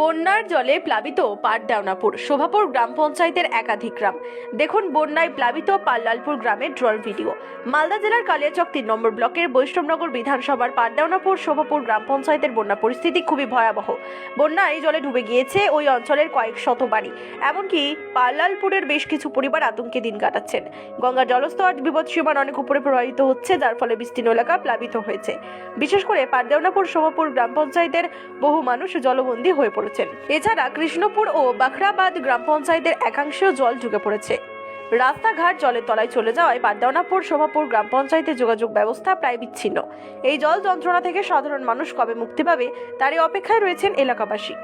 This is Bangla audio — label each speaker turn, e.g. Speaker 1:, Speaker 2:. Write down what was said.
Speaker 1: বন্যার জলে প্লাবিত পাটডাওনাপুর শোভাপুর গ্রাম পঞ্চায়েতের একাধিক গ্রাম। দেখুন বন্যায় প্লাবিত পাল্লালপুর গ্রামের ড্রোন ভিডিও। মালদা জেলার কালিয়াচক 3 নম্বর ব্লকের বৈষ্ণবনগর বিধানসভার পাটডাওনাপুর শোভাপুর গ্রাম পঞ্চায়েতের বন্যা পরিস্থিতি খুবই ভয়াবহ। বন্যায় জলে ডুবে গিয়েছে ওই অঞ্চলের কয়েক শত বাড়ি, এমনকি পাল্লালপুরের বেশ কিছু পরিবার আতঙ্কে দিন কাটাচ্ছেন। গঙ্গার জলস্তর বিপদসীমার অনেক উপরে প্রবাহিত হচ্ছে, যার ফলে বিস্তীর্ণ এলাকা প্লাবিত হয়েছে। বিশেষ করে পাটডাওনাপুর শোভাপুর গ্রাম পঞ্চায়েতের বহু মানুষ জলবন্দী হয়ে পড়েছেন। এছাড়া কৃষ্ণপুর ও বাখরাবাদ গ্রাম পঞ্চায়েতের একাংশেও জল ঢুকে পড়েছে। রাস্তাঘাট জলের তলায় চলে যাওয়ায় পাটডাওনাপুর শোভাপুর গ্রাম পঞ্চায়েতের যোগাযোগ ব্যবস্থা প্রায় বিচ্ছিন্ন। এই জল যন্ত্রণা থেকে সাধারণ মানুষ কবে মুক্তি পাবে তারই অপেক্ষায় রয়েছেন এলাকাবাসী।